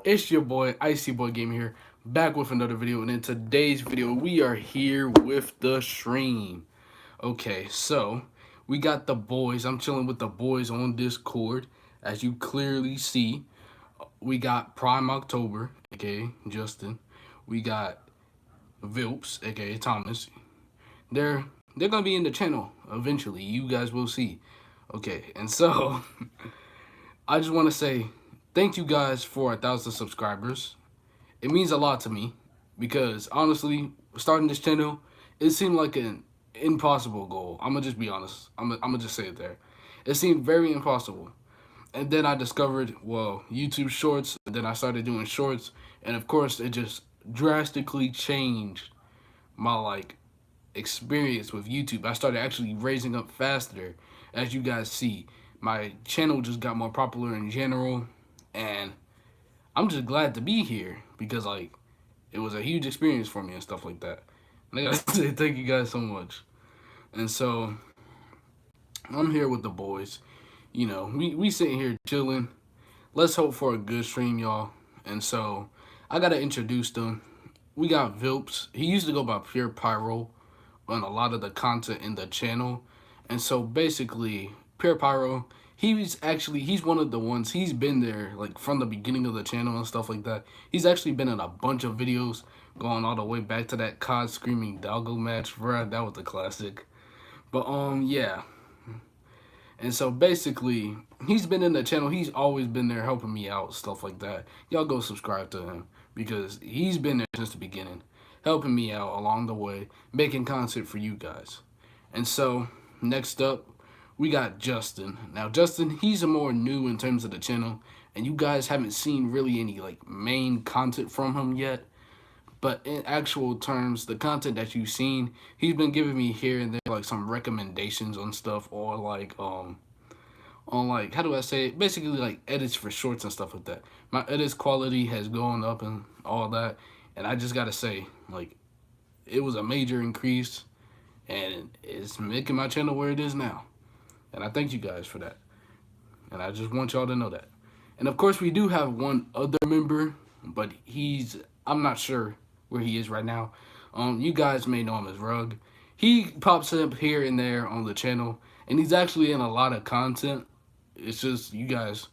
It's your boy, Icy Boy Gamer here, back with another video. And in today's video, we are here with the stream. Okay, so we got the boys. I'm chilling with the boys on Discord. As you clearly see, we got Prime October, aka Justin. We got Vilps, aka Thomas. They're they're gonna be in the channel eventually. You guys will see. Okay, and so I just want to say thank you guys for 1,000 subscribers. It means a lot to me because honestly, starting this channel, it seemed like an impossible goal. I'm gonna just be honest. I'm gonna just say it there. It seemed very impossible. And then I discovered, well, YouTube Shorts. And then I started doing shorts, and of course, it just drastically changed my experience with YouTube. I started actually raising up faster, as you guys see. My channel just got more popular in general, and I'm just glad to be here because it was a huge experience for me and stuff like that. And I gotta say thank you guys so much. And so I'm here with the boys. You know, we sitting here chilling. Let's hope for a good stream, y'all. And so I gotta introduce them. We got Vilps. He used to go by Pure Pyro on a lot of the content in the channel. And so basically, Pure Pyro, he's one of the ones, he's been there like from the beginning of the channel and stuff like that. He's actually been in a bunch of videos going all the way back to that COD Screaming Doggo match, bruh. That was a classic. But yeah. And so basically, he's been in the channel. He's always been there helping me out, stuff like that. Y'all go subscribe to him because he's been there since the beginning, helping me out along the way, making content for you guys. And so next up, we got Justin. Now Justin, he's a more new in terms of the channel, and you guys haven't seen really any main content from him yet. But in actual terms, the content that you've seen, he's been giving me here and there some recommendations on stuff, or on how do I say it? Basically edits for shorts and stuff like that. My edits quality has gone up and all that, and I just gotta say it was a major increase, and it's making my channel where it is now. And I thank you guys for that. And I just want y'all to know that. And of course, we do have one other member, but I'm not sure where he is right now. You guys may know him as Rug. He pops up here and there on the channel, and he's actually in a lot of content. It's just you guys,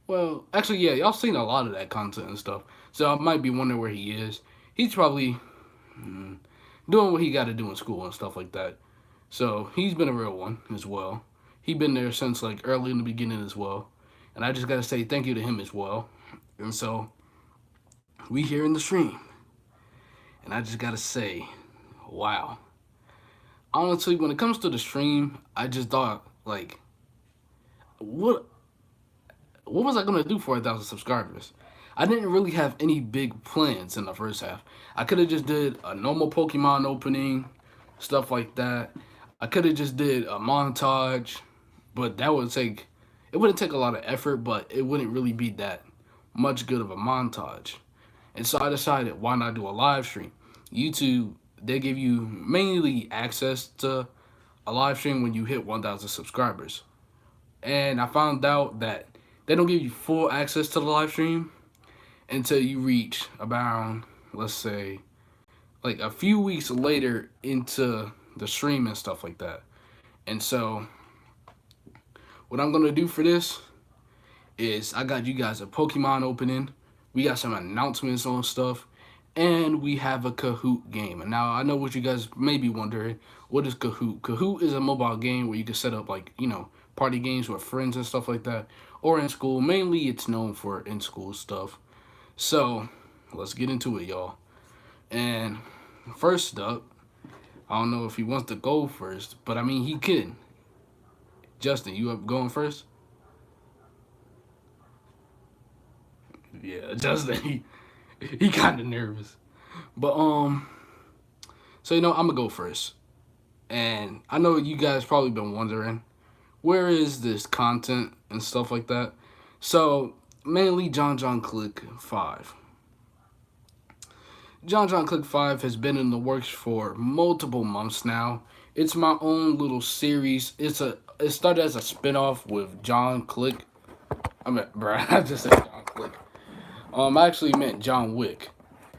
well, actually, yeah, y'all seen a lot of that content and stuff. So I might be wondering where he is. He's probably doing what he got to do in school and stuff like that. So he's been a real one as well. He been there since early in the beginning as well. And I just got to say thank you to him as well. And so we here in the stream. And I just got to say, wow. Honestly, when it comes to the stream, I just thought what was I gonna do for 1,000 subscribers? I didn't really have any big plans in the first half. I could have just did a normal Pokemon opening, stuff like that. I could have just did a montage, but that would it wouldn't take a lot of effort, but it wouldn't really be that much good of a montage. And so I decided, why not do a live stream? YouTube, they give you mainly access to a live stream when you hit 1,000 subscribers. And I found out that they don't give you full access to the live stream until you reach about, let's say, a few weeks later into the stream and stuff like that. And so what I'm going to do for this is I got you guys a Pokemon opening. We got some announcements on stuff. And we have a Kahoot game. And now I know what you guys may be wondering. What is Kahoot? Kahoot is a mobile game where you can set up party games with friends and stuff like that. Or in school. Mainly it's known for in school stuff. So let's get into it, y'all. And first up, I don't know if he wants to go first, but I mean he can. Justin, you up going first? Yeah, Justin, he kind of nervous. But so I'm gonna go first. And I know you guys probably been wondering, where is this content and stuff like that? So mainly John Click 5. John Click 5 has been in the works for multiple months now. It's my own little series. It started as a spinoff with John Click. I mean, bruh, I just said John Click. I actually meant John Wick.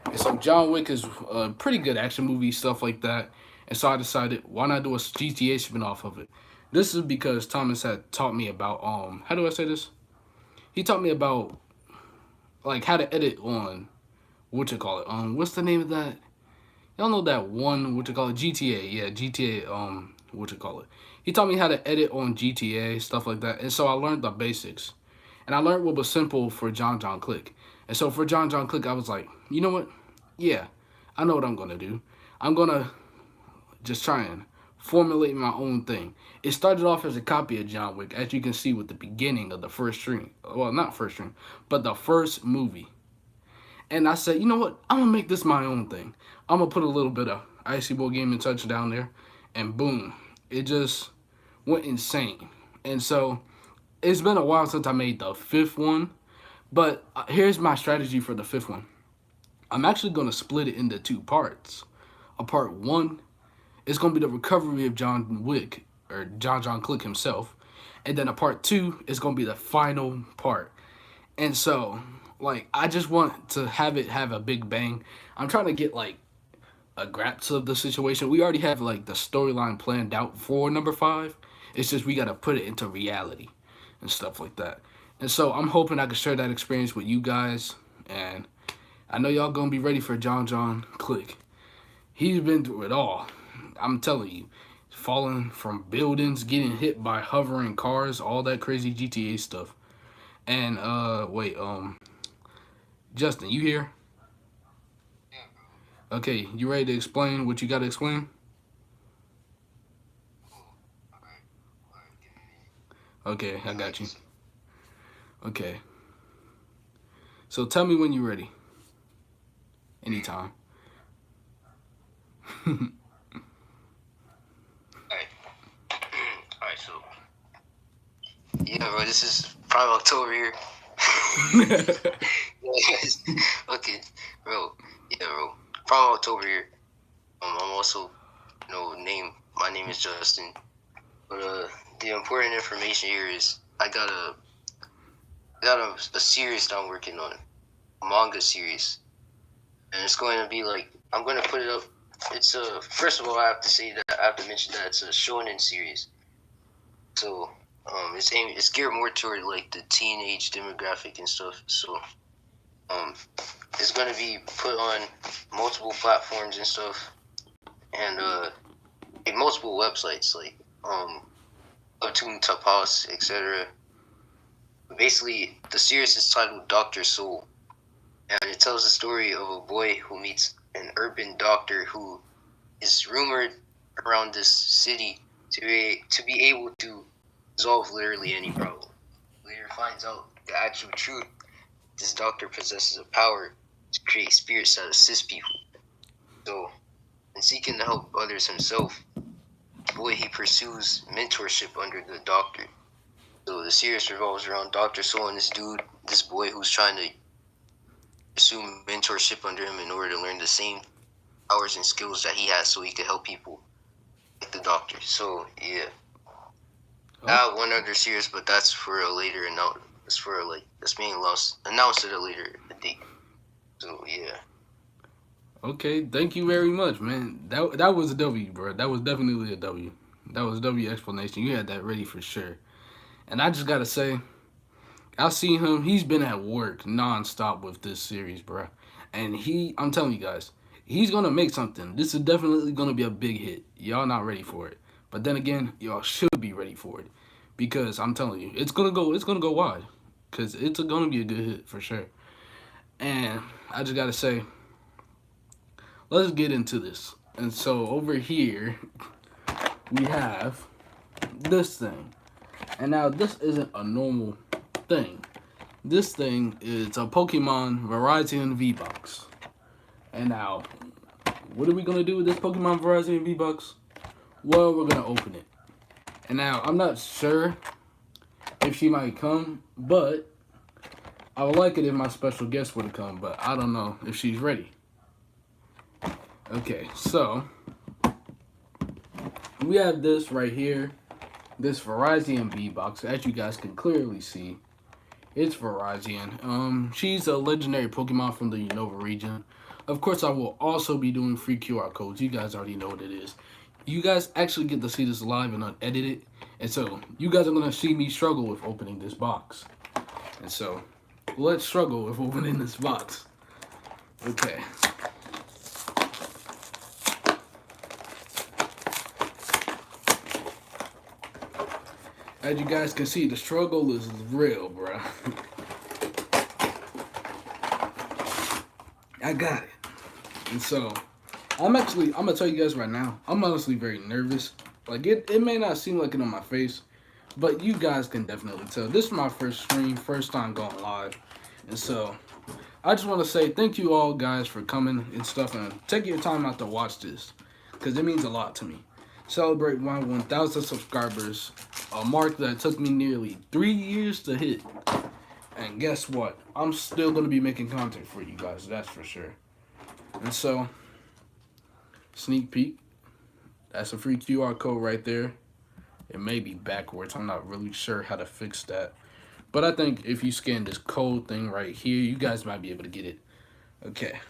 And so John Wick is a pretty good action movie, stuff like that. And so I decided, why not do a GTA spin off of it? This is because Thomas had taught me about how do I say this? He taught me about like how to edit on what you call it. What's the name of that? Y'all know that one, what you call it? GTA. Yeah, GTA, what you call it? He taught me how to edit on GTA, stuff like that. And so I learned the basics. And I learned what was simple for John Click. And so for John Click, I was like, you know what? Yeah, I know what I'm gonna do. I'm gonna just try and formulate my own thing. It started off as a copy of John Wick, as you can see with the beginning of the first stream. Well, not first stream, but the first movie. And I said, you know what? I'm gonna make this my own thing. I'm gonna put a little bit of Icy Boy Gaming Touch down there, and boom, it just went insane. And so it's been a while since I made the fifth one, but here's my strategy for the fifth one. I'm actually gonna split it into two parts. A part one is gonna be the recovery of John Wick or John Click himself, and then a part two is gonna be the final part. And so, like, I just want to have it have a big bang. I'm trying to get like a grasp of the situation. We already have like the storyline planned out for number five. It's just we gotta put it into reality and stuff like that. And so I'm hoping I can share that experience with you guys. And I know y'all gonna be ready for John Click. He's been through it all. I'm telling you, falling from buildings, getting hit by hovering cars, all that crazy GTA stuff. And wait, Justin, you here? Okay, you ready to explain what you gotta explain? Okay, I got you. Okay. So tell me when you're ready. Anytime. Alright. Alright, so yeah, bro, this is Prime October here. Okay, bro. Yeah, bro. Prime October here. I'm also, my name is Justin. But the important information here is I got a series that I'm working on, a manga series, and it's going to be like I'm going to put it up. It's first of all I have to mention that it's a shonen series. So it's geared more toward like the teenage demographic and stuff. So um, it's gonna be put on multiple platforms and stuff, and like multiple websites like Webtoon, Top House, etc. Basically, the series is titled Doctor Soul, and it tells the story of a boy who meets an urban doctor who is rumored around this city to be able to solve literally any problem. Later finds out the actual truth. This doctor possesses a power to create spirits that assist people. So, in seeking to help others himself, the boy he pursues mentorship under the doctor. So the series revolves around Doctor Soul and this boy who's trying to pursue mentorship under him in order to learn the same powers and skills that he has, so he could help people like the doctor. So yeah. I have one other series, but that's for a later announcement. That's being announced at a later date. So yeah. Okay, thank you very much, man. That was a W, bro. That was definitely a W. That was a W explanation. You had that ready for sure. And I just gotta say, I see him. He's been at work nonstop with this series, bro. And I'm telling you guys, he's gonna make something. This is definitely gonna be a big hit. Y'all not ready for it, but then again, y'all should be ready for it because I'm telling you, it's gonna go. It's gonna go wide because it's gonna be a good hit for sure. And I just gotta say, let's get into this. And so over here, we have this thing. And now this isn't a normal thing. This thing is a Pokemon Verizon V-Box. And now, what are we going to do with this Pokemon Verizon V-Box? Well, we're going to open it. And now, I'm not sure if she might come, but I would like it if my special guest would have come, but I don't know if she's ready. Okay, so we have this right here, this Verizon V-Box, as you guys can clearly see. It's Virizion. She's a legendary Pokemon from the Unova region. Of course, I will also be doing free QR codes. You guys already know what it is. You guys actually get to see this live and unedited. And so, you guys are going to see me struggle with opening this box. And so, let's struggle with opening this box. Okay. As you guys can see, the struggle is real, bro. I got it. And so, I'm gonna tell you guys right now, I'm honestly very nervous. Like, it may not seem like it on my face, but you guys can definitely tell. This is my first stream, first time going live. And so, I just want to say thank you all guys for coming and stuff, and take your time out to watch this, because it means a lot to me. Celebrate my 1,000 subscribers, a mark that took me nearly 3 years to hit. And guess what? I'm still going to be making content for you guys, that's for sure. And so, sneak peek. That's a free QR code right there. It may be backwards. I'm not really sure how to fix that. But I think if you scan this code thing right here, you guys might be able to get it. Okay.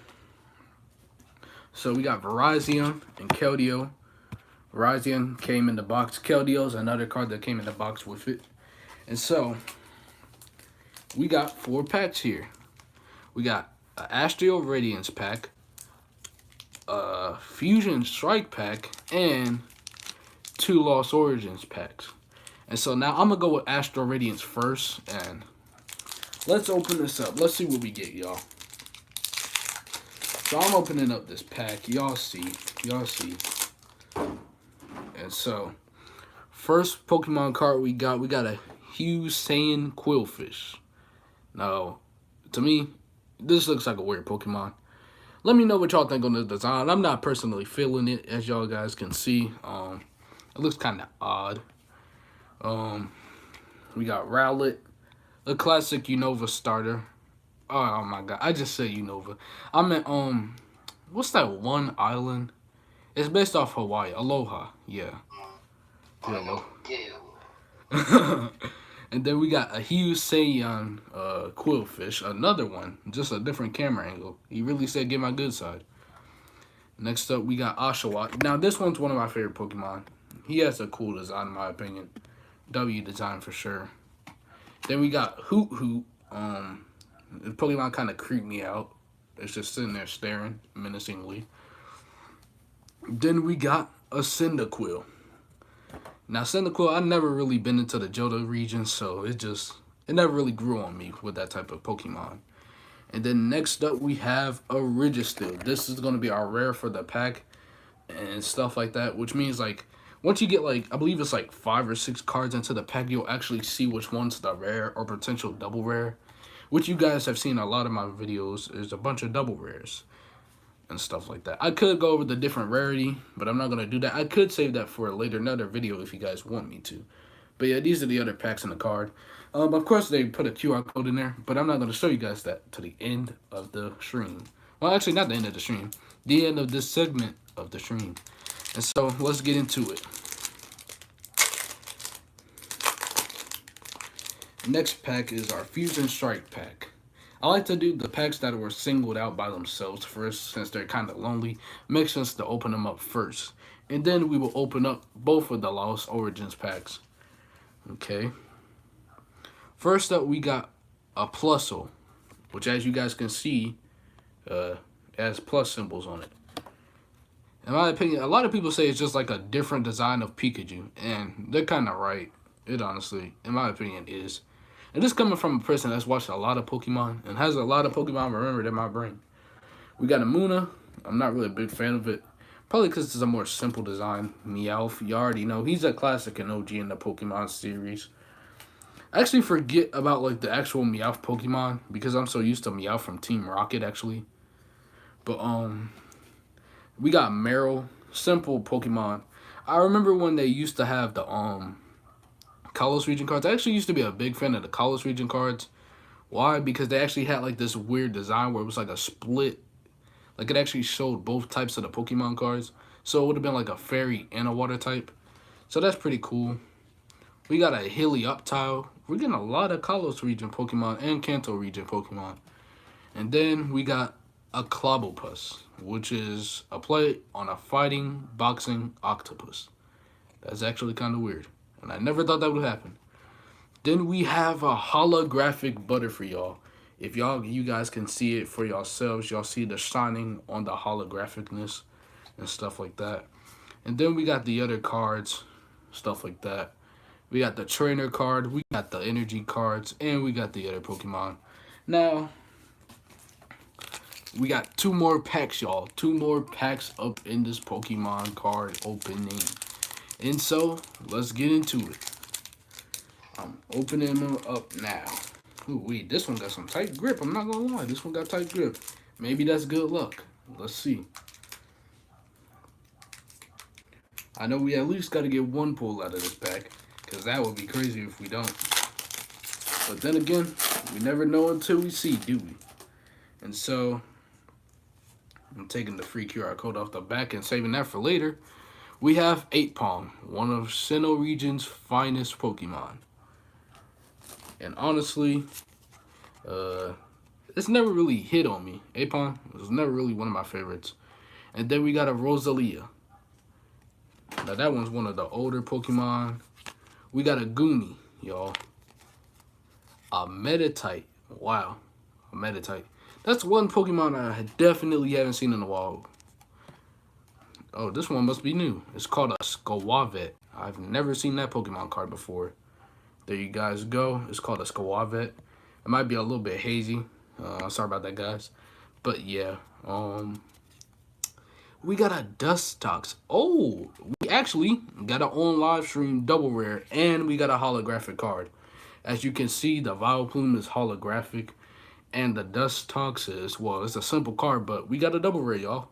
So we got Virizion and Keldeo. Virizion came in the box. Keldeo's another card that came in the box with it. And so, we got 4 packs here. We got an Astral Radiance pack, a Fusion Strike pack, and 2 Lost Origins packs. And so now I'm going to go with Astral Radiance first, and let's open this up. Let's see what we get, y'all. So I'm opening up this pack. Y'all see. And so, first Pokemon card we got a Hussein Quillfish. Now, to me, this looks like a weird Pokemon. Let me know what y'all think on the design. I'm not personally feeling it, as y'all guys can see. It looks kind of odd. We got Rowlet, a classic Unova starter. Oh my god, I just said Unova. I meant, what's that one island? It's based off Hawaii. Aloha, yeah. Aloha. And then we got a Hussein Quillfish, another one, just a different camera angle. He really said get my good side. Next up, we got Oshawott. Now, this one's one of my favorite Pokemon. He has a cool design, in my opinion. W design for sure. Then we got Hoot Hoot. The Pokemon kind of creeped me out. It's just sitting there staring menacingly. Then we got a Cyndaquil. Now, Cyndaquil, I've never really been into the Johto region, so it never really grew on me with that type of Pokemon. And then next up, we have a Registeel. This is going to be our rare for the pack and stuff like that, which means, like, once you get, like, I believe it's, like, 5 or 6 cards into the pack, you'll actually see which one's the rare or potential double rare, which you guys have seen a lot of my videos. There's a bunch of double rares and stuff like that. I could go over the different rarity, but I'm not going to do that. I could save that for another video if you guys want me to. But yeah, these are the other packs in the card. Of course, they put a QR code in there, but I'm not going to show you guys that to the end of the stream. Well, actually, not the end of the stream. The end of this segment of the stream. And so, let's get into it. Next pack is our Fusion Strike pack. I like to do the packs that were singled out by themselves first, since they're kind of lonely. Makes sense to open them up first. And then we will open up both of the Lost Origins packs. Okay. First up, we got a Plusle, which, as you guys can see, has plus symbols on it. In my opinion, a lot of people say it's just like a different design of Pikachu, and they're kind of right. It honestly, in my opinion, is. And this coming from a person that's watched a lot of Pokemon and has a lot of Pokemon remembered in my brain. We got a Munna. I'm not really a big fan of it. Probably because it's a more simple design. Meowth, you already know. He's a classic and OG in the Pokemon series. I actually forget about, like, the actual Meowth Pokemon because I'm so used to Meowth from Team Rocket, actually. But, we got Meryl. Simple Pokemon. I remember when they used to have the, Kalos region cards. I actually used to be a big fan of the Kalos region cards. Why? Because they actually had, like, this weird design where it was like a split. Like, it actually showed both types of the Pokemon cards. So it would have been like a fairy and a water type. So that's pretty cool. We got a Helioptile. We're getting a lot of Kalos region Pokemon and Kanto region Pokemon. And then we got a Clobbopus, which is a play on a fighting, boxing octopus. That's actually kind of weird. And I never thought that would happen. Then we have a holographic Butterfree, y'all. If you guys can see it for yourselves, y'all see the shining on the holographicness and stuff like that. And then we got the other cards, stuff like that. We got the trainer card, we got the energy cards, and we got the other Pokemon. Now, we got 2 more packs, y'all. 2 more packs up in this Pokemon card opening. And so, let's get into it. I'm opening them up now. Ooh, wait, this one got some tight grip. I'm not gonna lie, this one got tight grip. Maybe that's good luck. Let's see. I know we at least got to get 1 pull out of this pack, because that would be crazy if we don't. But then again, we never know until we see, do we? And so, I'm taking the free QR code off the back and saving that for later. We have Aipom, one of Sinnoh region's finest Pokemon. And honestly, it's never really hit on me. Aipom was never really one of my favorites. And then we got a Rosalia. Now that one's one of the older Pokemon. We got a Goomy, y'all. A Meditite. Wow. A Meditite. That's one Pokemon I definitely haven't seen in a while. Oh, this one must be new. It's called a Skwovet. I've never seen that Pokemon card before. There you guys go. It's called a Skwovet. It might be a little bit hazy. Sorry about that, guys. But yeah. We got a Dustox. Oh, we actually got an on live stream double rare. And we got a holographic card. As you can see, the Vileplume is holographic. And the Dustox is, well, it's a simple card, but we got a double rare, y'all.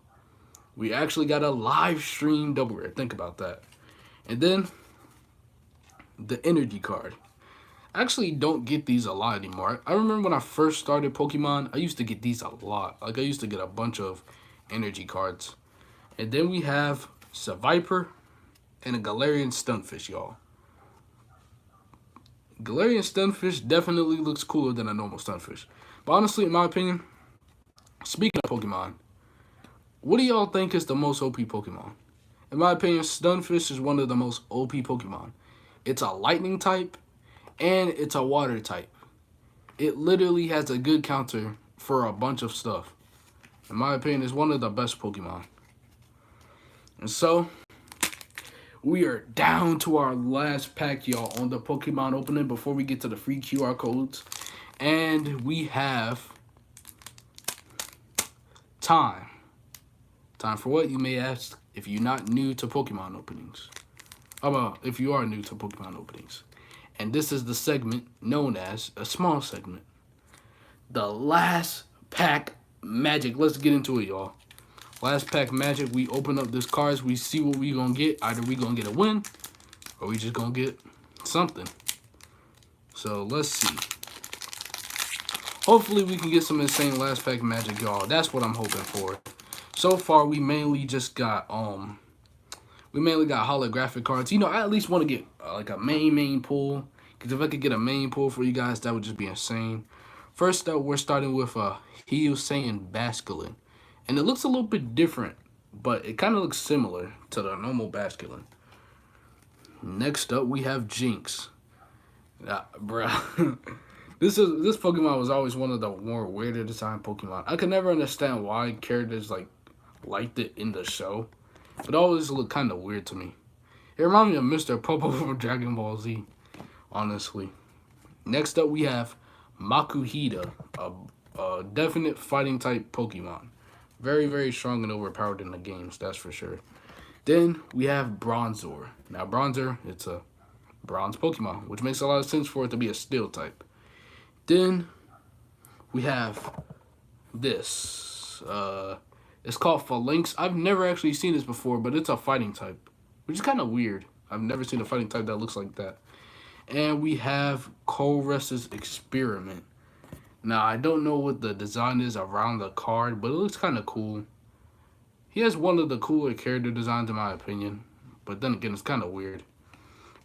We actually got a live stream double rare. Think about that. And then, the energy card. I actually don't get these a lot anymore. I remember when I first started Pokemon, I used to get these a lot. Like, I used to get a bunch of energy cards. And then we have Seviper and a Galarian Stunfish, y'all. Galarian Stunfish definitely looks cooler than a normal Stunfish. But honestly, in my opinion, speaking of Pokemon, what do y'all think is the most OP Pokemon? In my opinion, Stunfish is one of the most OP Pokemon. It's a lightning type, and it's a water type. It literally has a good counter for a bunch of stuff. In my opinion, it's one of the best Pokemon. And so, we are down to our last pack, y'all, on the Pokemon opening before we get to the free QR codes. And we have time. Time for what, you may ask, if you're not new to Pokemon openings. Well, if you are new to Pokemon openings. And this is the segment known as a small segment. The last pack magic. Let's get into it, y'all. Last pack magic. We open up this cards. We see what we gonna get. Either we gonna get a win, or we just gonna get something. So let's see. Hopefully we can get some insane last pack magic, y'all. That's what I'm hoping for. So far we mainly just got holographic cards. You know, I at least want to get like a main pull. Because if I could get a main pull for you guys, that would just be insane. First up, we're starting with a Hyacinth Basculin. And it looks a little bit different, but it kind of looks similar to the normal Basculin. Next up, we have Jinx. Bruh. This Pokemon was always one of the more weirder design Pokemon. I could never understand why characters liked it in the show. It always looked kind of weird to me. It reminded me of Mr. Popo from Dragon Ball Z, honestly. Next up, we have Makuhita, a definite fighting type Pokemon. Very, very strong and overpowered in the games, that's for sure. Then we have Bronzor. Now, Bronzor, it's a bronze Pokemon, which makes a lot of sense for it to be a steel type. Then we have this. It's called Phalanx. I've never actually seen this before, but it's a fighting type, which is kind of weird. I've never seen a fighting type that looks like that. And we have Colress's Experiment. Now, I don't know what the design is around the card, but it looks kind of cool. He has one of the cooler character designs in my opinion, but then again, it's kind of weird.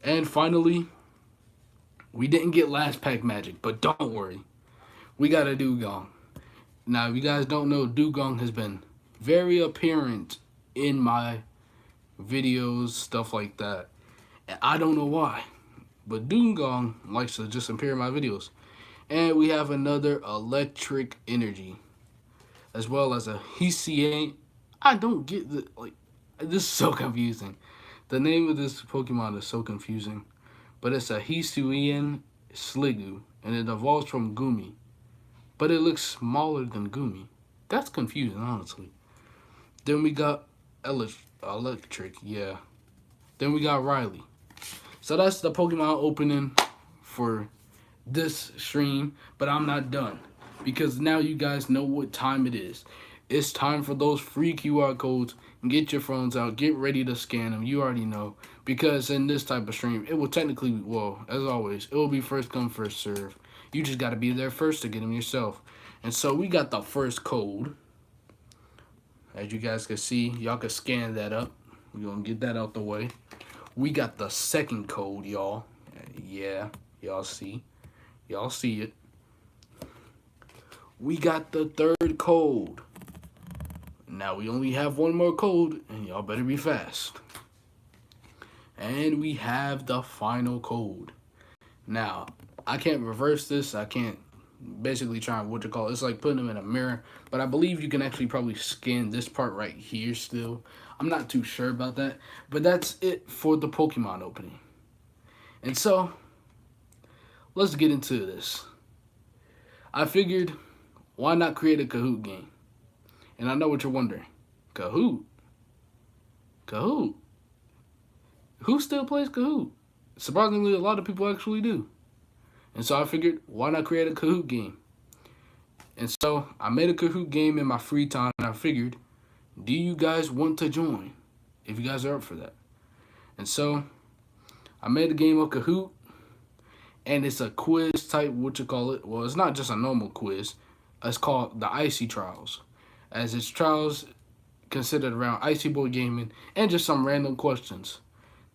And finally, We didn't get last pack magic, but don't worry. We got a Dugong. Now, if you guys don't know, Dugong has been very apparent in my videos, stuff like that. And I don't know why, but Dugong likes to just appear in my videos. And we have another electric energy, as well as a Hisuian. I don't get the, like, this is so confusing. The name of this Pokemon is so confusing. But it's a Hisuian Sliggoo, and it evolves from Gumi. But it looks smaller than Gumi. That's confusing, honestly. Then we got Electric, yeah. Then we got Riley. So that's the Pokemon opening for this stream, but I'm not done because now you guys know what time it is. It's time for those free QR codes. Get your phones out. Get ready to scan them. You already know, because in this type of stream, it will technically, well, as always, it will be first come, first serve. You just got to be there first to get them yourself. And so we got the first code. As you guys can see, y'all can scan that up. We're going to get that out the way. We got the second code, y'all. Yeah, y'all see. Y'all see it. We got the third code. Now we only have one more code, and y'all better be fast. And we have the final code. Now, I can't reverse this. I can't basically try and it's like putting them in a mirror. But I believe you can actually probably scan this part right here still. I'm not too sure about that. But that's it for the Pokemon opening. And so, let's get into this. I figured, why not create a Kahoot game? And I know what you're wondering. Kahoot? Kahoot? Who still plays Kahoot? Surprisingly, a lot of people actually do. And so I figured, why not create a Kahoot game? And so I made a Kahoot game in my free time, and I figured, do you guys want to join? If you guys are up for that. And so I made a game of Kahoot, and it's a quiz type, Well, it's not just a normal quiz. It's called the Icy Trials, as its trials considered around Icy Boy Gaming and just some random questions.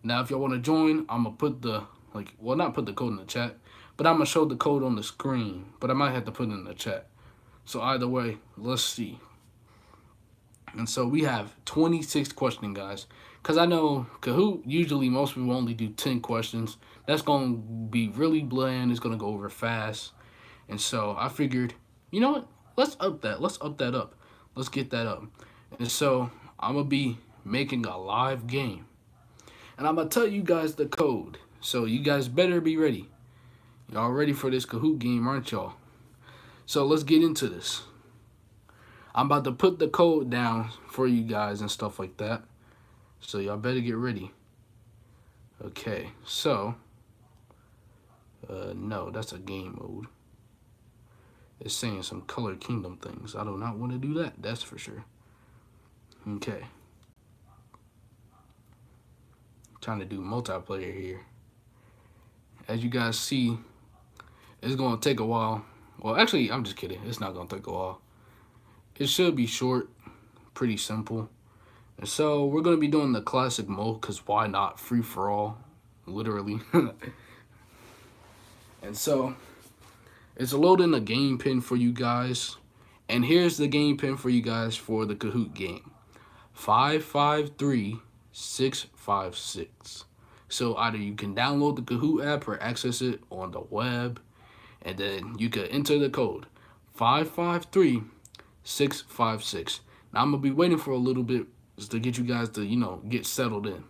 Now, if y'all want to join, I'm going to put the, not put the code in the chat, but I'm going to show the code on the screen, but I might have to put it in the chat. So either way, let's see. And so we have 26 questions, guys. Because I know Kahoot, usually most people only do 10 questions. That's going to be really bland. It's going to go over fast. And so I figured, you know what? Let's up that. Let's up that up. Let's get that up. And so I'm going to be making a live game. And I'm going to tell you guys the code. So you guys better be ready. Y'all ready for this Kahoot game, aren't y'all? So let's get into this. I'm about to put the code down for you guys and stuff like that. So y'all better get ready. Okay, so. No, that's a game mode. It's saying some Color Kingdom things. I do not want to do that, that's for sure. Okay. Trying to do multiplayer here. As you guys see, it's going to take a while. Well, actually, I'm just kidding. It's not going to take a while. It should be short, pretty simple. And so we're going to be doing the classic mode, because why not? Free for all, literally. And so it's loading a game pin for you guys. And here's the game pin for you guys for the Kahoot game. 553656. So either you can download the Kahoot app or access it on the web. And then you can enter the code 553656. Now I'm going to be waiting for a little bit just to get you guys to, get settled in.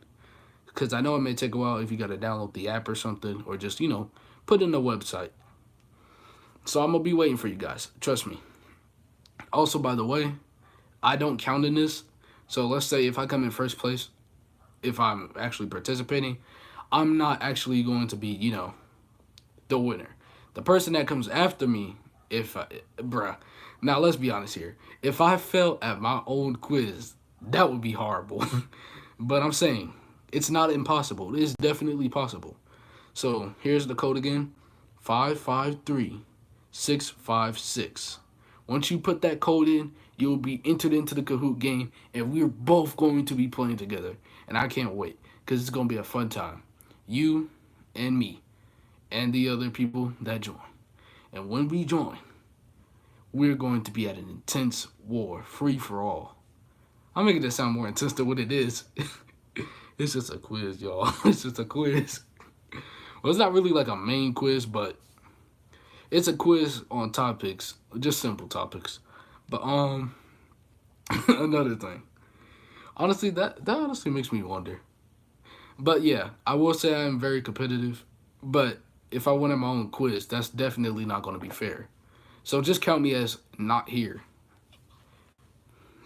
Because I know it may take a while if you got to download the app or something. Or just, put in the website. So I'm going to be waiting for you guys. Trust me. Also, by the way, I don't count in this. So let's say if I come in first place, if I'm actually participating, I'm not actually going to be, the winner. The person that comes after me, now let's be honest here. If I fail at my own quiz, that would be horrible. But I'm saying, it's not impossible. It is definitely possible. So here's the code again, 553656. Once you put that code in, you'll be entered into the Kahoot game, and we're both going to be playing together. And I can't wait, because it's going to be a fun time. You and me. and the other people that join. And when we join, we're going to be at an intense war, free for all. I'm making this sound more intense than what it is. It's just a quiz, y'all. It's just a quiz. Well, it's not really like a main quiz, but it's a quiz on topics, just simple topics. But another thing. Honestly, that honestly makes me wonder. But yeah, I will say I am very competitive. But if I win at my own quiz, that's definitely not going to be fair. So just count me as not here.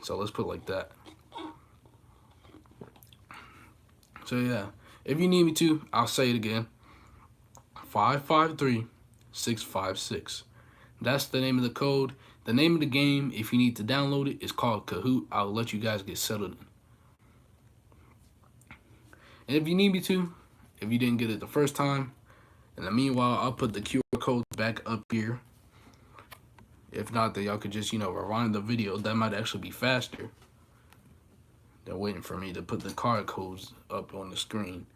So let's put it like that. So yeah, if you need me to, I'll say it again. 553-656. That's the name of the code. The name of the game, if you need to download it, is called Kahoot. I'll let you guys get settled in. And if you need me to, if you didn't get it the first time, in the meanwhile, I'll put the QR code back up here. If not, then y'all could just, rewind the video. That might actually be faster than waiting for me to put the card codes up on the screen.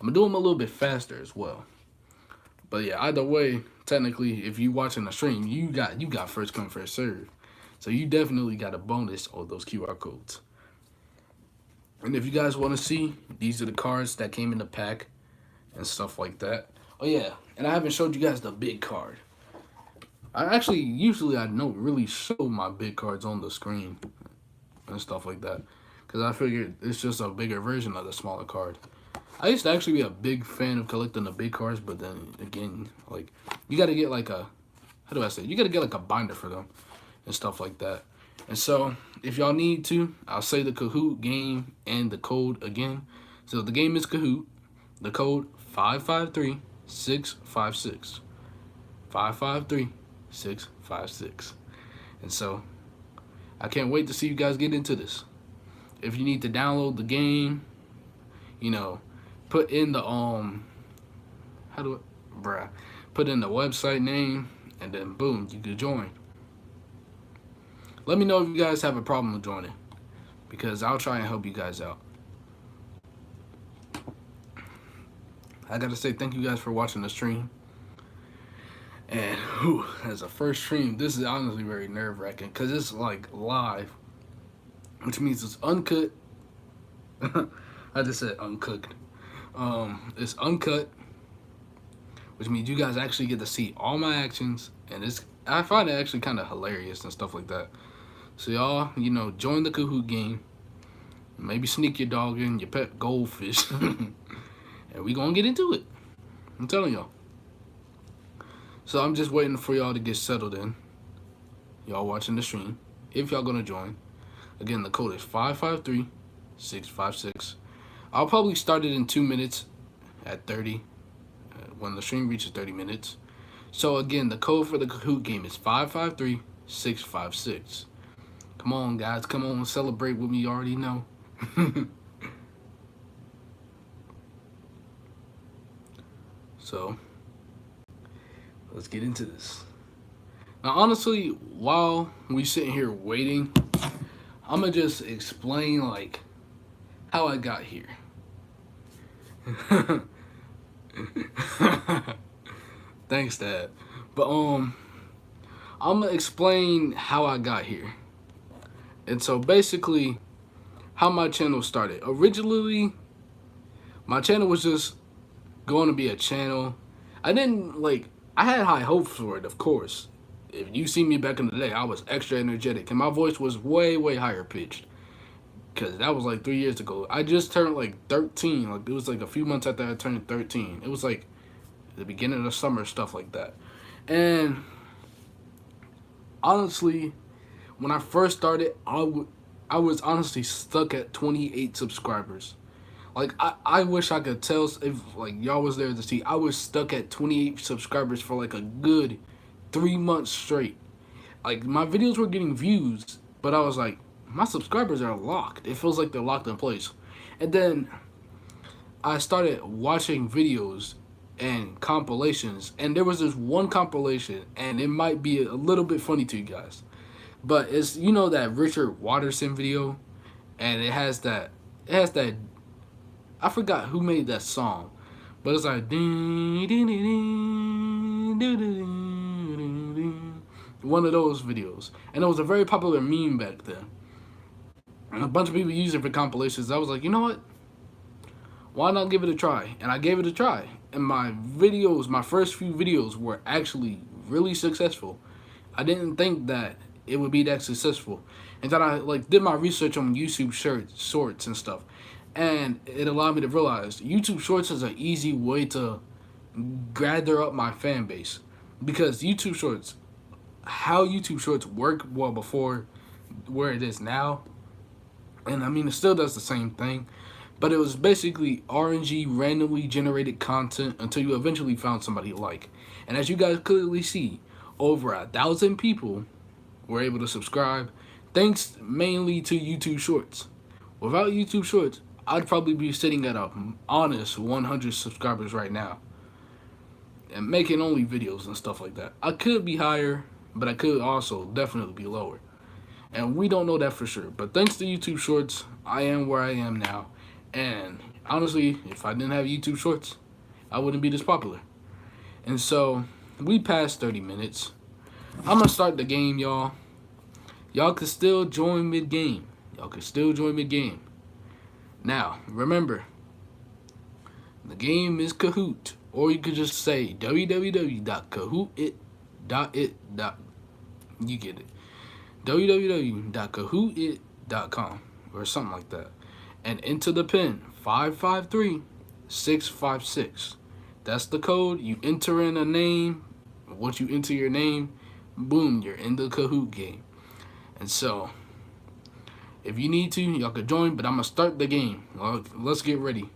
I'm going to do them a little bit faster as well. But yeah, either way, technically, if you watching the stream, you got first come, first serve. So you definitely got a bonus on those QR codes. And if you guys want to see, these are the cards that came in the pack and stuff like that. Oh yeah, and I haven't showed you guys the big card. Usually I don't really show my big cards on the screen and stuff like that, because I figured it's just a bigger version of the smaller card. I used to actually be a big fan of collecting the big cards, but then again, like, you got to get like a, you got to get like a binder for them and stuff like that. And so, if y'all need to, I'll say the Kahoot game and the code again. So the game is Kahoot. The code 553-656. 553-656. And so, I can't wait to see you guys get into this. If you need to download the game, put in the put in the website name, and then boom, you can join. Let me know if you guys have a problem with joining, because I'll try and help you guys out. I gotta say thank you guys for watching the stream. And as a first stream, this is honestly very nerve-wracking, because it's like live, which means it's uncut. I just said uncooked. It's uncut, which means you guys actually get to see all my actions, and I find it actually kind of hilarious and stuff like that. So y'all, join the Kahoot game. Maybe sneak your dog in, your pet goldfish, and we gonna get into it. I'm telling y'all. So I'm just waiting for y'all to get settled in. Y'all watching the stream, if y'all gonna join. Again, the code is 553-656. I'll probably start it in 2 minutes at 30, when the stream reaches 30 minutes. So again, the code for the Kahoot game is 553-656. Come on, guys. Come on, celebrate with me. You already know. So, let's get into this. Now, honestly, while we sitting here waiting, I'm going to just explain, like, how I got here. Thanks, Dad. But, I'm going to explain how I got here. And so basically, how my channel started. Originally, my channel was just going to be a channel. I had high hopes for it, of course. If you see me back in the day, I was extra energetic, and my voice was way, way higher pitched. Because that was like 3 years ago. I just turned like 13. Like, it was like a few months after I turned 13. It was like the beginning of the summer, stuff like that. And honestly, when I first started, I was honestly stuck at 28 subscribers. Like, I wish I could tell if, like, y'all was there to see. I was stuck at 28 subscribers for, like, a good 3 months straight. Like, my videos were getting views, but I was like, my subscribers are locked. It feels like they're locked in place. And then I started watching videos and compilations, and there was this one compilation, and it might be a little bit funny to you guys. But it's, that Richard Watterson video, and it has that, I forgot who made that song, But it's like one of those videos, and it was a very popular meme back then. And a bunch of people used it for compilations. I was like, you know what? Why not give it a try? And I gave it a try. And my videos, my first few videos, were actually really successful. I didn't think that it would be that successful. And then I like did my research on YouTube shorts and stuff. And it allowed me to realize YouTube Shorts is an easy way to gather up my fan base. Because YouTube Shorts, how YouTube Shorts work well before where it is now, and I mean it still does the same thing, but it was basically RNG randomly generated content until you eventually found somebody you like. And as you guys clearly see, over 1,000 people were able to subscribe thanks mainly to YouTube Shorts. Without YouTube Shorts, I'd probably be sitting at a honest 100 subscribers right now and making only videos and stuff like that. I could be higher, but I could also definitely be lower. And we don't know that for sure. But thanks to YouTube Shorts, I am where I am now. And honestly, if I didn't have YouTube Shorts, I wouldn't be this popular. And so, we passed 30 minutes. I'm going to start the game, y'all. Y'all can still join mid-game. Now, remember, the game is Kahoot. Or you could just say www.kahootit.it. You get it. www.kahootit.com or something like that. And enter the pin 553656. That's the code. You enter in a name. Once you enter your name, boom, you're in the Kahoot game. And so, if you need to, y'all can join, but I'm going to start the game. Well, let's get ready.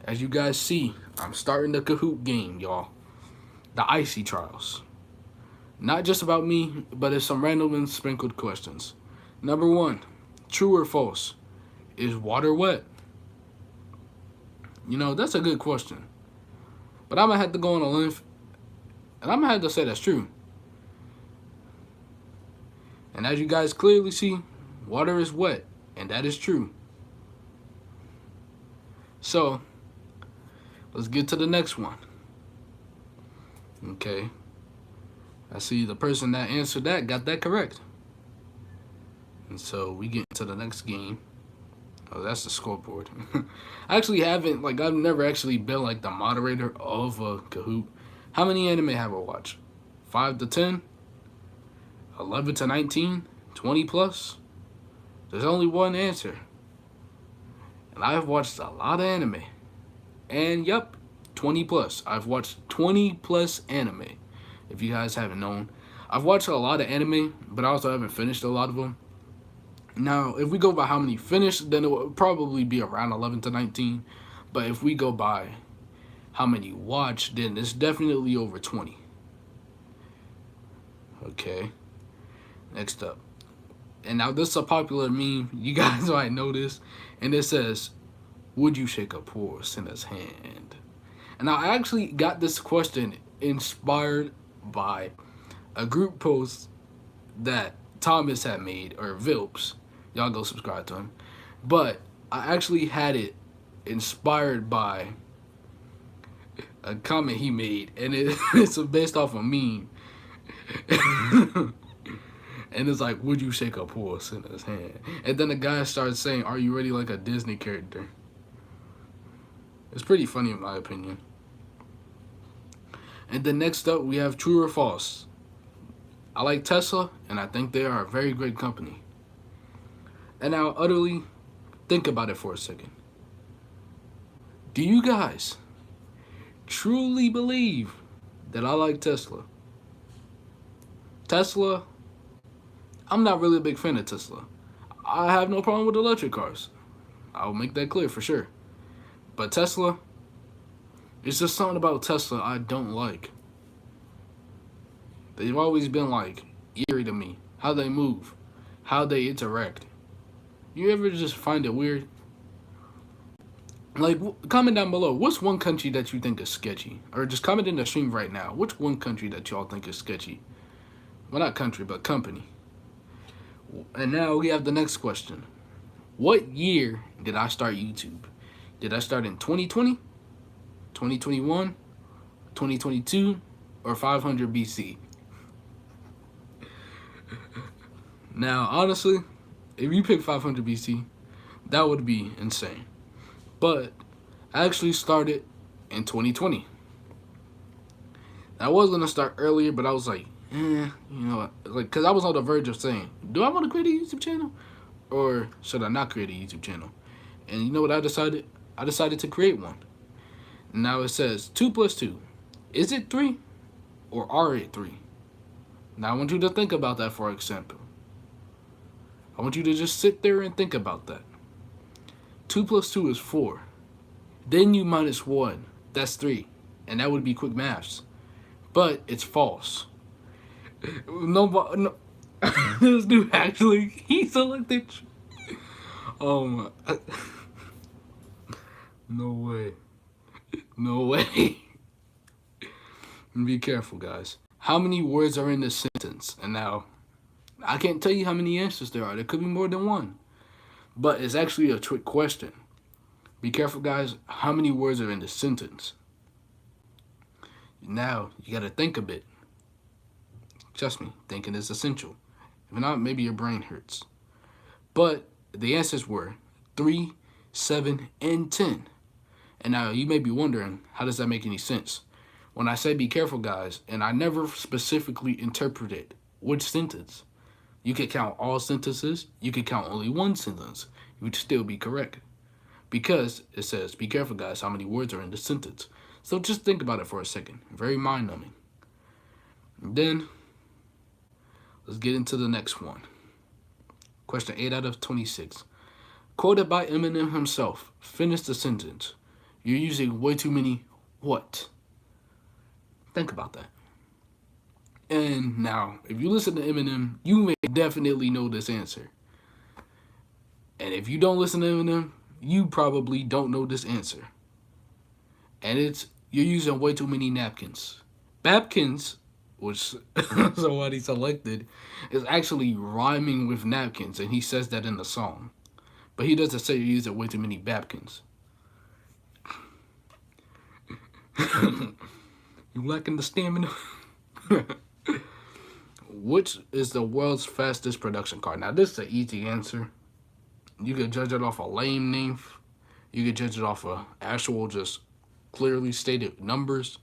As you guys see, I'm starting the Kahoot game, y'all. The Icy Trials. Not just about me, but it's some random and sprinkled questions. Number 1, true or false? Is water wet? You know, that's a good question. But I'm going to have to go on a limb, and I'm going to have to say that's true. And as you guys clearly see, water is wet, and that is true. So, let's get to the next one. Okay. I see the person that answered that got that correct. And so we get into the next game. Oh, that's the scoreboard. I actually haven't, like, I've never actually been, like, the moderator of a Kahoot. How many anime have I watched? 5 to 10? 11 to 19? 20 plus? There's only one answer. And I've watched a lot of anime. And, yep, 20 plus. I've watched 20 plus anime. If you guys haven't known. I've watched a lot of anime, but I also haven't finished a lot of them. Now, if we go by how many finished, then it would probably be around 11 to 19. But if we go by how many watched, then it's definitely over 20. Okay. Next up. And now this is a popular meme. You guys might know this. And it says, would you shake a poor sinner's hand? And I actually got this question inspired by a group post that Thomas had made, or Vilps. Y'all go subscribe to him. But I actually had it inspired by a comment he made, and it's based off a meme. And it's like, would you shake a poor sinner's hand? And then the guy starts saying, are you ready, like a Disney character? It's pretty funny in my opinion. And then next up, we have true or false. I like Tesla, and I think they are a very great company. And now, utterly, think about it for a second. Do you guys truly believe that I like Tesla? Tesla, I'm not really a big fan of Tesla. I have no problem with electric cars. I'll make that clear for sure. But Tesla, it's just something about Tesla I don't like. They've always been like eerie to me. How they move, how they interact. You ever just find it weird? Like, comment down below. What's one country that you think is sketchy? Or just comment in the stream right now. Which one country that y'all think is sketchy? Well, not country, but company. And now we have the next question. What year did I start YouTube? Did I start in 2020? 2021, 2022, or 500 BC? Now, honestly, if you pick 500 BC, that would be insane. But I actually started in 2020. I was gonna start earlier, but I was like, like, cause I was on the verge of saying, do I want to create a YouTube channel, or should I not create a YouTube channel? And you know what I decided? I decided to create one. Now it says 2 plus 2. Is it 3, or are it 3? Now I want you to think about that for example. I want you to just sit there and think about that. 2 plus 2 is 4. Then you minus 1. That's 3. And that would be quick maths. But it's false. No, this dude actually, he selected. Oh my. No way. No way. Be careful, guys. How many words are in this sentence? And now, I can't tell you how many answers there are. There could be more than one. But it's actually a trick question. Be careful, guys. How many words are in this sentence? Now, you got to think a bit. Trust me, thinking is essential. If not, maybe your brain hurts. But the answers were 3, 7, and 10. And now you may be wondering, how does that make any sense? When I say be careful, guys, and I never specifically interpreted which sentence. You could count all sentences. You could count only one sentence. You would still be correct. Because it says, be careful, guys, how many words are in the sentence. So just think about it for a second. Very mind-numbing. Then, let's get into the next one. Question 8 out of 26. Quoted by Eminem himself. Finish the sentence. You're using way too many what? Think about that. And now, if you listen to Eminem, you may definitely know this answer. And if you don't listen to Eminem, you probably don't know this answer. And it's, you're using way too many napkins. Babkins, which somebody selected, is actually rhyming with napkins, and he says that in the song. But he doesn't say you're using way too many Babkins. You lacking the stamina? Which is the world's fastest production car? Now, this is an easy answer. You could judge it off a lame name. You could judge it off of actual, just clearly stated numbers.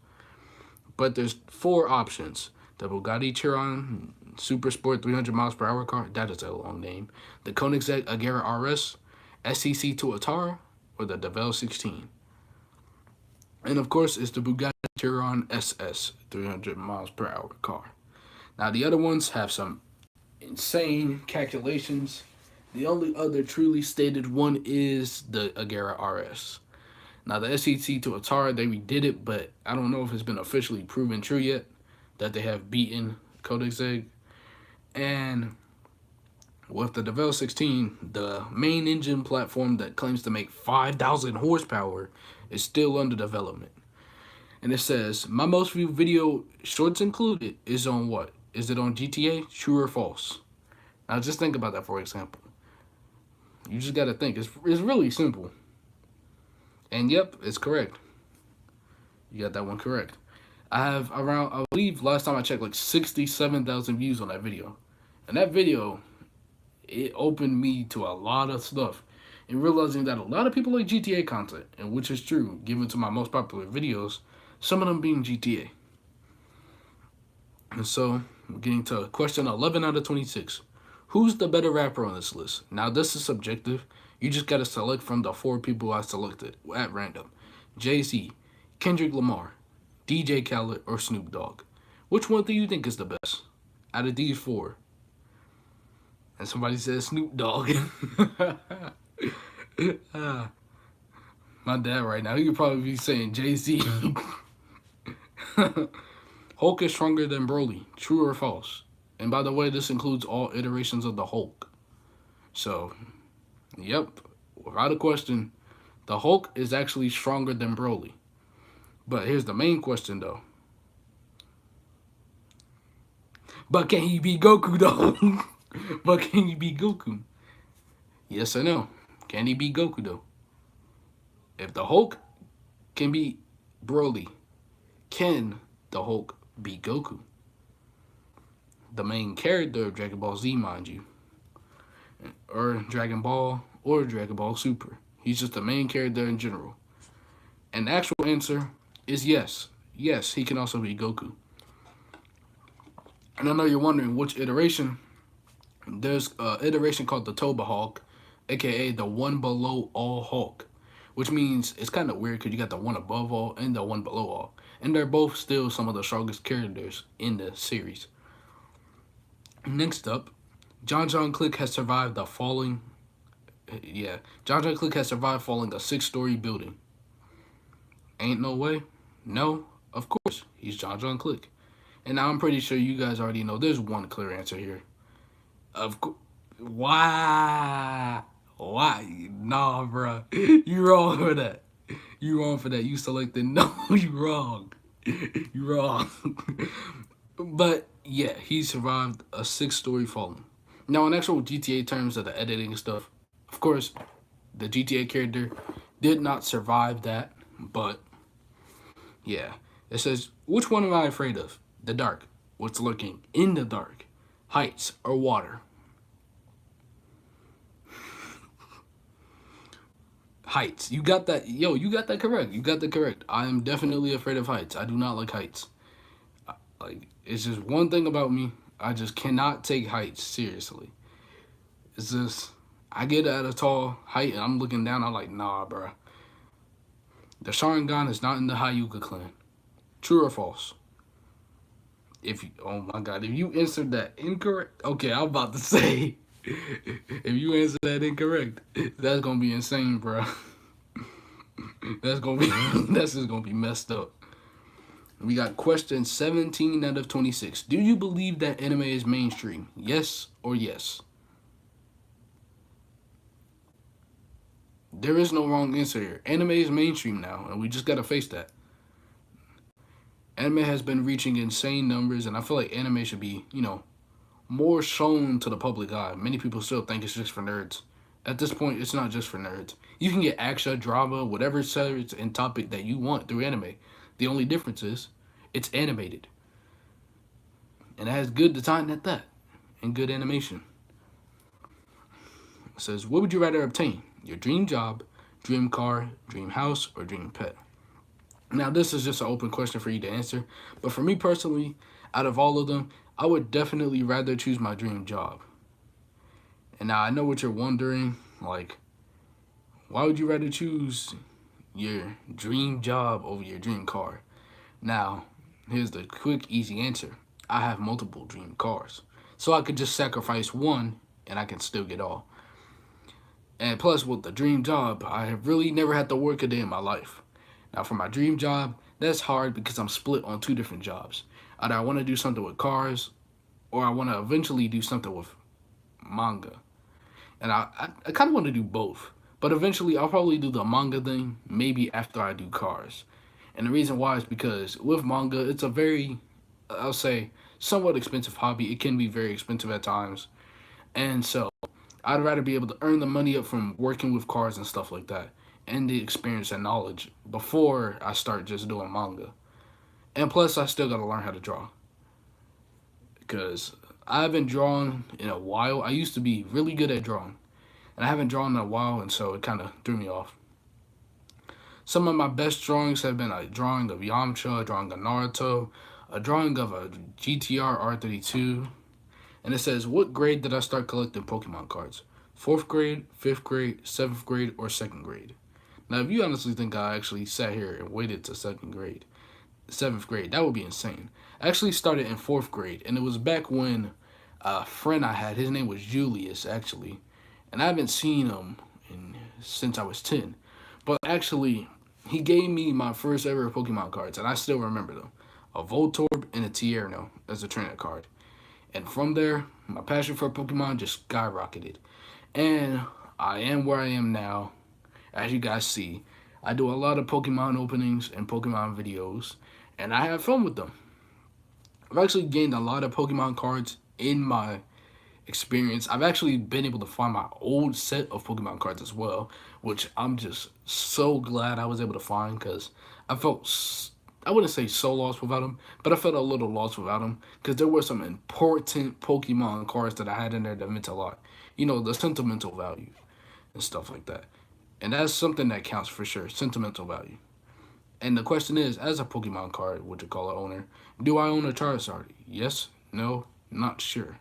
But there's 4 options. The Bugatti Chiron Super Sport 300 miles per hour car. That is a long name. The Koenigsegg Agera RS, SEC Tuatara, or the DeVille 16. And of course, it's the Bugatti Chiron SS 300 miles per hour car. Now, the other ones have some insane calculations. The only other truly stated one is the Agera RS. Now, the SEC Tuatara, they redid it, but I don't know if it's been officially proven true yet that they have beaten Koenigsegg. And with the DeVille 16, the main engine platform that claims to make 5,000 horsepower is still under development. And it says, my most viewed video, shorts included, is on what? Is it on GTA? True or false? Now just think about that for example. You just got to think. It's really simple. And yep, it's correct. You got that one correct. I have around, I believe last time I checked, like 67,000 views on that video. And that video, it opened me to a lot of stuff. And realizing that a lot of people like GTA content, and which is true, given to my most popular videos, some of them being GTA. And so, we're getting to question 11 out of 26. Who's the better rapper on this list? Now, this is subjective. You just got to select from the 4 people I selected at random. Jay-Z, Kendrick Lamar, DJ Khaled, or Snoop Dogg. Which one do you think is the best out of these 4? And somebody says Snoop Dogg. My dad right now, he could probably be saying Jay-Z. Hulk is stronger than Broly. True or false? And by the way, this includes all iterations of the Hulk. So, yep, without a question, the Hulk is actually stronger than Broly. But here's the main question, though. But can he beat Goku, though? But can he beat Goku? Yes or no? Can he beat Goku, though? If the Hulk can beat Broly, can the Hulk beat Goku? The main character of Dragon Ball Z, mind you, or Dragon Ball, or Dragon Ball Super. He's just the main character in general. And the actual answer is yes. Yes, he can also beat Goku. And I know you're wondering which iteration. There's an iteration called the Toba Hulk, aka the one below all Hulk, which means it's kind of weird because you got the one above all and the one below all. And they're both still some of the strongest characters in the series. Next up, John John Click has survived the falling. Yeah, John John Click has survived falling a 6-story building. Ain't no way. No, of course, he's John John Click. And now I'm pretty sure you guys already know there's one clear answer here. Of course. Why? Why? Nah, bro. You wrong for that. You wrong for that. You selected no. You wrong. You wrong. But yeah, he survived a 6-story falling. Now, in actual GTA terms of the editing and stuff, of course, the GTA character did not survive that. But yeah, it says, which one am I afraid of? The dark. What's lurking in the dark? Heights or water? Heights. You got that. Yo, you got that correct. You got that correct. I am definitely afraid of heights. I do not like heights. Like, it's just one thing about me. I just cannot take heights seriously. It's just, I get at a tall height and I'm looking down. I'm like, nah, bro. The Sharingan is not in the Hyuga clan. True or false? If you, oh my God, if you answered that incorrect, okay, I'm about to say, if you answer that incorrect, that's gonna be insane, bro. That's just gonna be messed up. We got question 17 out of 26. Do you believe that anime is mainstream? Yes or yes? There is no wrong answer here. Anime is mainstream now, and we just gotta face that. Anime has been reaching insane numbers, and I feel like anime should be, more shown to the public eye. Many people still think it's just for nerds. At this point, it's not just for nerds. You can get action, drama, whatever series and topic that you want through anime. The only difference is it's animated. And it has good design at that, and good animation. It says, what would you rather obtain? Your dream job, dream car, dream house, or dream pet? Now, this is just an open question for you to answer. But for me personally, out of all of them, I would definitely rather choose my dream job. And now I know what you're wondering, like, why would you rather choose your dream job over your dream car? Now, here's the quick, easy answer. I have multiple dream cars. So I could just sacrifice one and I can still get all. And plus, with the dream job, I have really never had to work a day in my life. Now, for my dream job, that's hard because I'm split on 2 different jobs. Either I want to do something with cars, or I want to eventually do something with manga. And I kind of want to do both. But eventually, I'll probably do the manga thing, maybe after I do cars. And the reason why is because with manga, it's a very, I'll say, somewhat expensive hobby. It can be very expensive at times. And so, I'd rather be able to earn the money up from working with cars and stuff like that, and the experience and knowledge before I start just doing manga. And plus, I still gotta learn how to draw. Because I haven't drawn in a while. I used to be really good at drawing. And I haven't drawn in a while, and so it kind of threw me off. Some of my best drawings have been a drawing of Yamcha, a drawing of Naruto, a drawing of a GTR R32. And it says, what grade did I start collecting Pokemon cards? 4th grade, 5th grade, 7th grade, or 2nd grade? Now, if you honestly think I actually sat here and waited to 7th grade, that would be insane. I actually started in 4th grade, and it was back when a friend I had, his name was Julius, actually. And I haven't seen him since I was 10. But actually, he gave me my first ever Pokemon cards, and I still remember them. A Voltorb and a Tierno as a trainer card. And from there, my passion for Pokemon just skyrocketed. And I am where I am now. As you guys see, I do a lot of Pokemon openings and Pokemon videos, and I have fun with them. I've actually gained a lot of Pokemon cards in my experience. I've actually been able to find my old set of Pokemon cards as well, which I'm just so glad I was able to find because I felt I wouldn't say so lost without them, but I felt a little lost without them because there were some important Pokemon cards that I had in there that meant a lot. You know, the sentimental value and stuff like that. And that's something that counts for sure, sentimental value. And the question is, as a Pokemon card, would you call it owner, do I own a Charizard? Yes, no, not sure.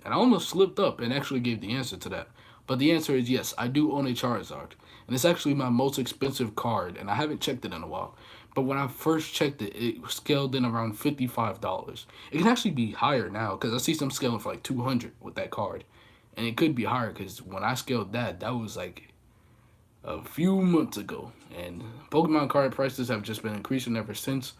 And I almost slipped up and actually gave the answer to that. But the answer is yes, I do own a Charizard. And it's actually my most expensive card, and I haven't checked it in a while. But when I first checked it, it scaled in around $55. It can actually be higher now, because I see some scaling for like 200 with that card. And it could be higher, because when I scaled that, that was like a few months ago. And Pokemon card prices have just been increasing ever since.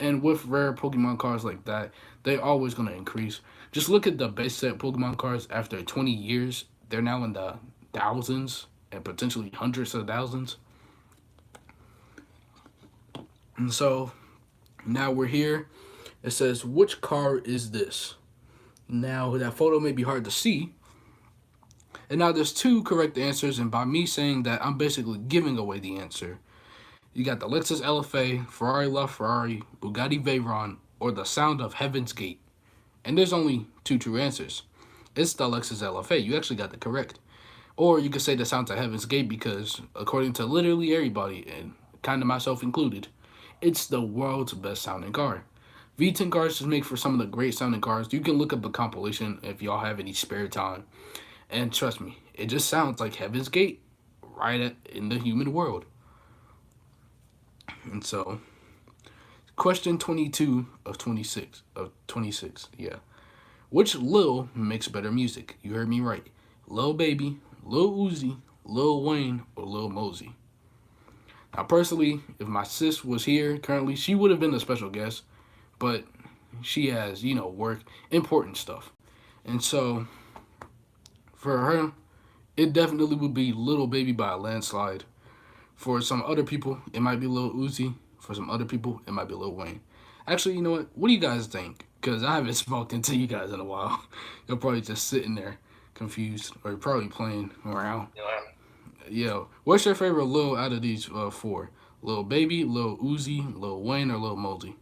And with rare Pokemon cards like that, they're always going to increase. Just look at the base set Pokemon cards after 20 years. They're now in the thousands and potentially hundreds of thousands. And so now we're here. It says, which card is this? Now that photo may be hard to see. And now there's two correct answers. And by me saying that, I'm basically giving away the answer. You got the Lexus LFA, Ferrari LaFerrari, Bugatti Veyron, or the Sound of Heaven's Gate. And there's only two true answers. It's the Lexus LFA. You actually got that correct. Or you could say the Sound of Heaven's Gate because, according to literally everybody, and kind of myself included, it's the world's best sounding car. V10 cars just make for some of the great sounding cars. You can look up a compilation if y'all have any spare time. And trust me, it just sounds like Heaven's Gate in the human world. And so, question 22 of 26. Yeah. Which Lil makes better music? You heard me right. Lil Baby, Lil Uzi, Lil Wayne, or Lil Mosey? Now, personally, if my sis was here currently, she would have been a special guest. But she has, work, important stuff. And so, for her, it definitely would be Lil Baby by a landslide. For some other people, it might be Lil Uzi. For some other people, it might be Lil Wayne. Actually, you know what? What do you guys think? Because I haven't spoken to you guys in a while. You're probably just sitting there confused, or you're probably playing around. Yo, what's your favorite Lil out of these four? Lil Baby, Lil Uzi, Lil Wayne, or Lil Mosey?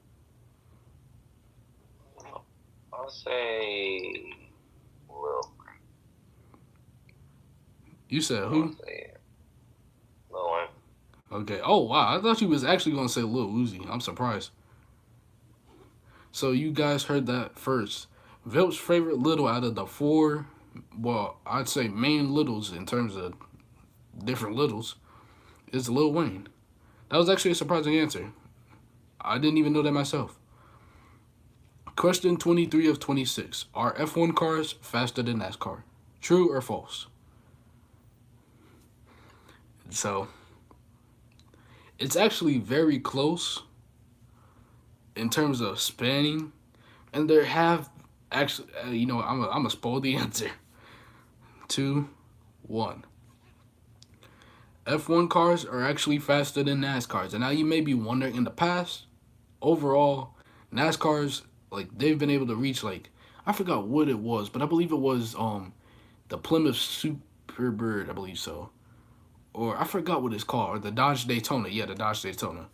I'll say Lil. You said who? I'll say Lil Wayne. Okay. Oh, wow. I thought you was actually going to say Lil Uzi. I'm surprised. So you guys heard that first. Vilp's favorite little out of the four, well, I'd say main littles in terms of different littles, is Lil Wayne. That was actually a surprising answer. I didn't even know that myself. Question 23 of 26. Are F1 cars faster than NASCAR? True or false? So, it's actually very close in terms of spanning. And there have actually, I'm going to spoil the answer. 2, 1. F1 cars are actually faster than NASCARs. And now you may be wondering, in the past, overall, NASCARs, they've been able to reach, I forgot what it was, but I believe it was the Plymouth Superbird, I believe so. Or I forgot what it's called, or the Dodge Daytona. Yeah, the Dodge Daytona.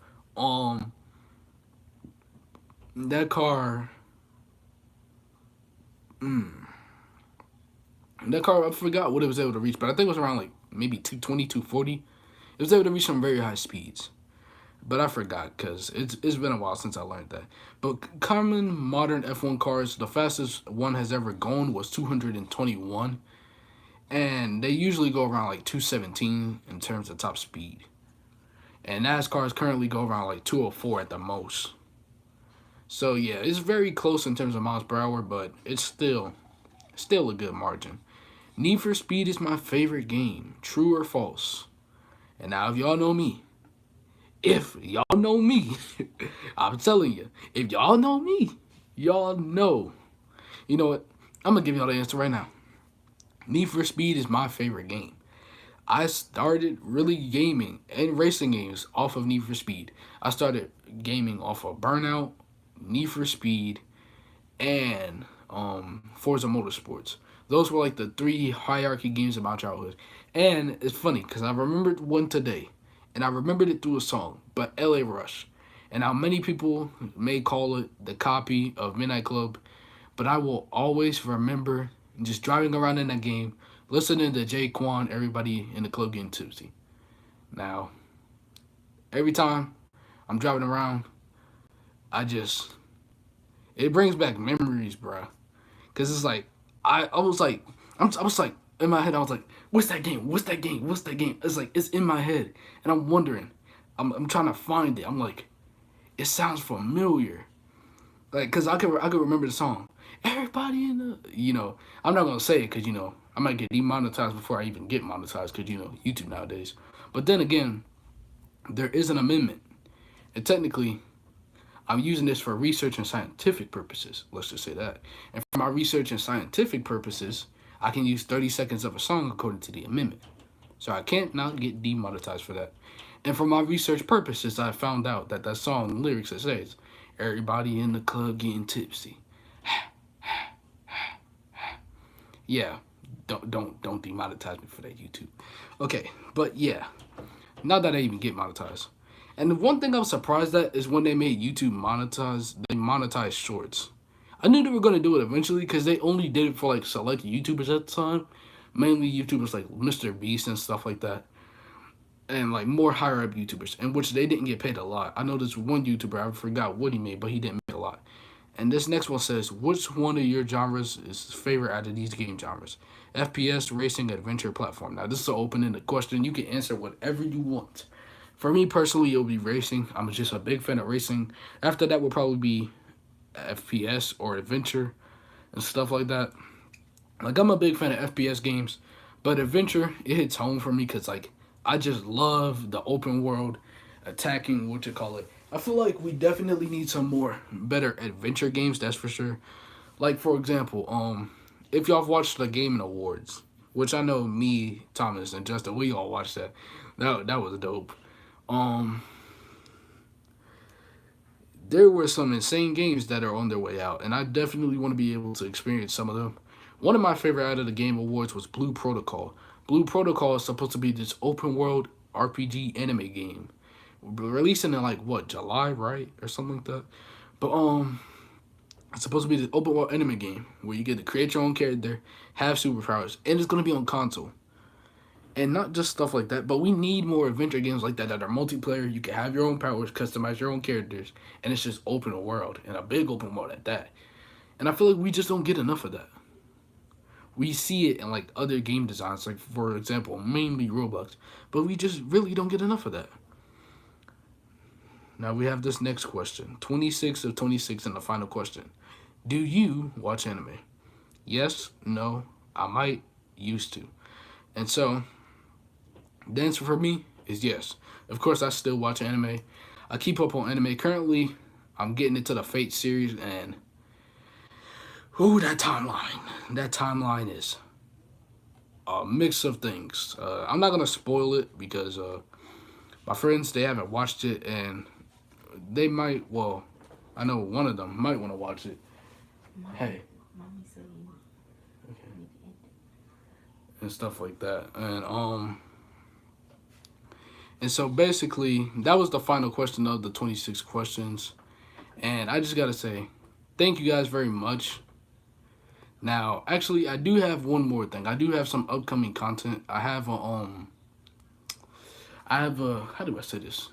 That car, I forgot what it was able to reach, but I think it was around maybe 220, 240. It was able to reach some very high speeds. But I forgot because it's been a while since I learned that. But common modern F1 cars, the fastest one has ever gone was 221. And they usually go around 217 in terms of top speed. And NASCARs currently go around 204 at the most. So yeah, it's very close in terms of miles per hour, but it's still a good margin. Need for Speed is my favorite game. True or false? And now if y'all know me, I'm telling you, if y'all know me, y'all know. You know what? I'm going to give y'all the answer right now. Need for Speed is my favorite game. I started really gaming and racing games off of Need for Speed. I started gaming off of Burnout, Need for Speed, and Forza Motorsports. Those were like the three hierarchy games of my childhood. And it's funny because I remembered one today, and I remembered it through a song, but L.A. Rush. And how many people may call it the copy of Midnight Club, but I will always remember just driving around in that game, listening to Jay Quan, everybody in the club getting tipsy. Now, every time I'm driving around, I just, it brings back memories, bruh. Cause it's like, I was like, I was like, in my head, I was like, what's that game? What's that game? What's that game? It's like, it's in my head. And I'm wondering, I'm trying to find it. I'm like, it sounds familiar. Like, cause I could remember the song. Everybody in the, I'm not gonna say it cause I might get demonetized before I even get monetized cause YouTube nowadays. But then again, there is an amendment, and technically, I'm using this for research and scientific purposes. Let's just say that. And for my research and scientific purposes, I can use 30 seconds of a song according to the amendment. So I can't not get demonetized for that. And for my research purposes, I found out that song lyrics that says, "Everybody in the club getting tipsy." Yeah, don't demonetize me for that, YouTube. Okay, but yeah, not that I even get monetized. And the one thing I'm surprised at is when they made YouTube they monetized shorts. I knew they were gonna do it eventually because they only did it for like select YouTubers at the time, mainly YouTubers like Mr. Beast and stuff like that, and like more higher up YouTubers, in which they didn't get paid a lot. I know this one YouTuber, I forgot what he made, but he didn't make a lot. And this next one says, which one of your genres is favorite out of these game genres? FPS, racing, adventure, platform. Now this is an open-ended question. You can answer whatever you want. For me personally, it'll be racing. I'm just a big fan of racing. After that will probably be FPS or adventure and stuff like that. Like, I'm a big fan of FPS games, but adventure, it hits home for me because like I just love the open world attacking, what you call it. I feel like we definitely need some more better adventure games, that's for sure. Like, for example, if y'all have watched the Gaming Awards, which I know me, Thomas, and Justin, we all watched that. That was dope. Um, there were some insane games that are on their way out, and I definitely want to be able to experience some of them. One of my favorite out of the Game Awards was Blue Protocol. Blue Protocol is supposed to be this open world RPG anime game, releasing in like what, July, right, or something like that. But it's supposed to be this open world anime game where you get to create your own character, have superpowers, and it's gonna be on console. And not just stuff like that, but we need more adventure games like that are multiplayer. You can have your own powers, customize your own characters, and it's just open world, and a big open world at that. And I feel like we just don't get enough of that. We see it in like other game designs, like for example, mainly Roblox, but we just really don't get enough of that. Now we have this next question, 26 of 26, and the final question. Do you watch anime? Yes, no, I might, used to. And so, the answer for me is yes. Of course, I still watch anime. I keep up on anime. Currently, I'm getting into the Fate series, and ooh, that timeline. That timeline is a mix of things. I'm not gonna spoil it because my friends, they haven't watched it, and they might. Well, I know one of them might want to watch it. Hey. Okay. And stuff like that, and so basically, that was the final question of the 26 questions. And I just got to say, thank you guys very much. Now, actually, I do have one more thing. I do have some upcoming content. I have a, how do I say this?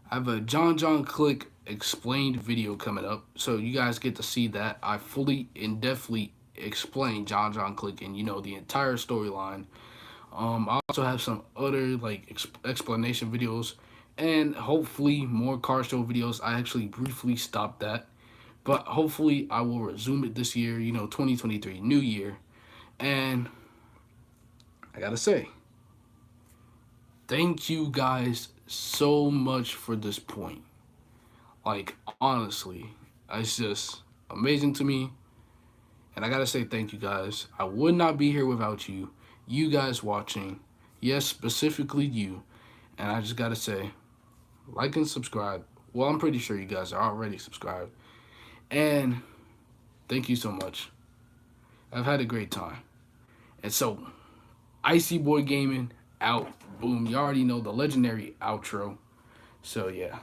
I have a John Click explained video coming up. So you guys get to see that. I fully and deftly explain John Click and, the entire storyline. I also have some other like explanation videos and hopefully more car show videos. I actually briefly stopped that, but hopefully I will resume it this year, 2023, new year. And I gotta say, thank you guys so much for this point. Like, honestly, it's just amazing to me. And I gotta say thank you guys. I would not be here without you. You guys watching, yes, specifically you. And I just gotta say, like and subscribe. Well, I'm pretty sure you guys are already subscribed. And Thank you so much. I've had a great time. And so, Icy Boy Gaming out. Boom. You already know the legendary outro. So, yeah.